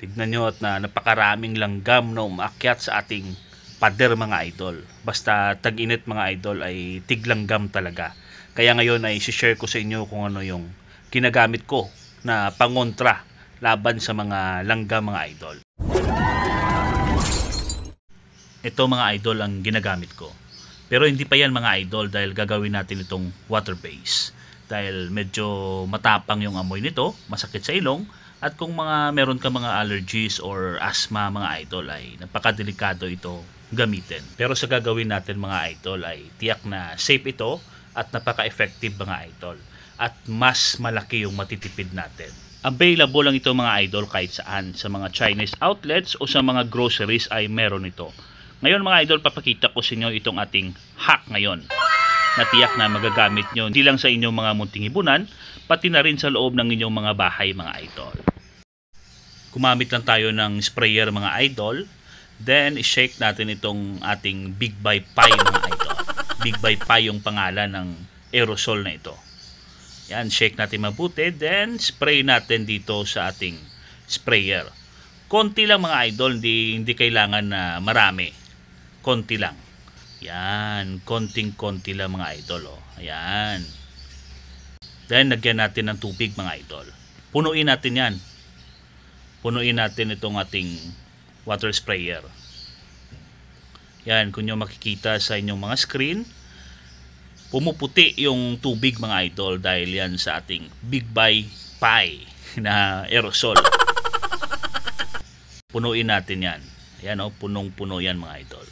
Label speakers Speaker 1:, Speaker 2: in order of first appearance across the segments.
Speaker 1: Tignan nyo at na napakaraming langgam na umaakyat sa ating pader mga idol. Basta tag-init mga idol ay tiglanggam talaga. Kaya ngayon ay share ko sa inyo kung ano yung ginagamit ko na pangontra laban sa mga langgam mga idol. Ito mga idol ang ginagamit ko. Pero hindi pa yan mga idol dahil gagawin natin itong water base. Dahil medyo matapang yung amoy nito, masakit sa ilong, at kung meron ka mga allergies or asthma mga idol ay napakadelikado ito gamitin. Pero sa gagawin natin mga idol ay tiyak na safe ito at napaka-effective mga idol. At mas malaki yung matitipid natin. Available lang ito mga idol kahit saan. Sa mga Chinese outlets o sa mga groceries ay meron ito. Ngayon mga idol, papakita ko sa inyo itong ating hack ngayon. Na tiyak na magagamit nyo hindi lang sa inyong mga munting hibunan, pati na rin sa loob ng inyong mga bahay mga idol. Gumamit lang tayo ng sprayer mga idol. Then, i-shake natin itong ating Big Buy Pie mga idol. Big Buy Pie yung pangalan ng aerosol na ito. Yan, shake natin mabuti. Then, spray natin dito sa ating sprayer. Konti lang mga idol, hindi kailangan na marami. Konti lang. Yan, konting-konti lang mga idol. Oh. Ayan. Then, lagyan natin ng tubig mga idol. Punuin natin yan. Punuin natin itong ating water sprayer. Yan, kung nyo makikita sa inyong mga screen, pumuputi yung tubig mga idol dahil yan sa ating Big Buy Pie na aerosol. Punuin natin yan. Ayan o, punong-puno yan mga idol.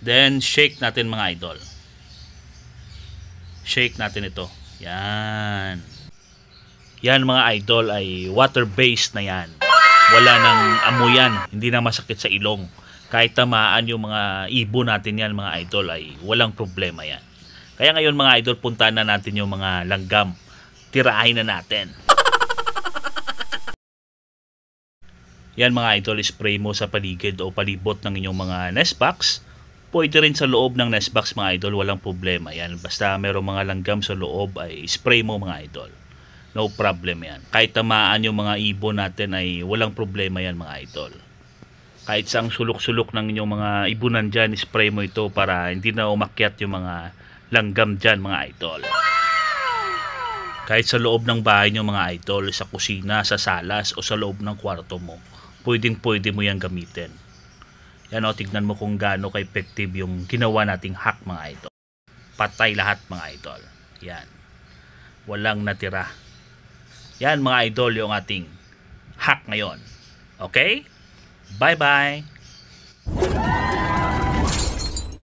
Speaker 1: Then, shake natin mga idol. Shake natin ito. Yan. Yan mga idol ay water-based na yan. Wala nang amoyan, hindi na masakit sa ilong. Kahit tamaan yung mga ibon natin yan mga idol ay walang problema yan. Kaya ngayon mga idol, puntahan na natin yung mga langgam. Tirahin na natin. Yan mga idol, spray mo sa paligid o palibot ng inyong mga nest box. Pwede rin sa loob ng nest box mga idol, walang problema yan. Basta merong mga langgam sa loob ay spray mo mga idol. No problem yan. Kahit tamaan yung mga ibon natin ay walang problema yan mga idol. Kahit saang sulok-sulok ng inyong mga ibunan dyan, spray mo ito para hindi na umakyat yung mga langgam dyan mga idol. Kahit sa loob ng bahay nyo mga idol, sa kusina, sa salas o sa loob ng kwarto mo, pwede mo yan gamitin. Yan o, tignan mo kung gaano ka-effective yung ginawa nating hack mga idol. Patay lahat mga idol. Yan. Walang natira. Yan mga idol yung ating hack ngayon. Okay? Bye-bye!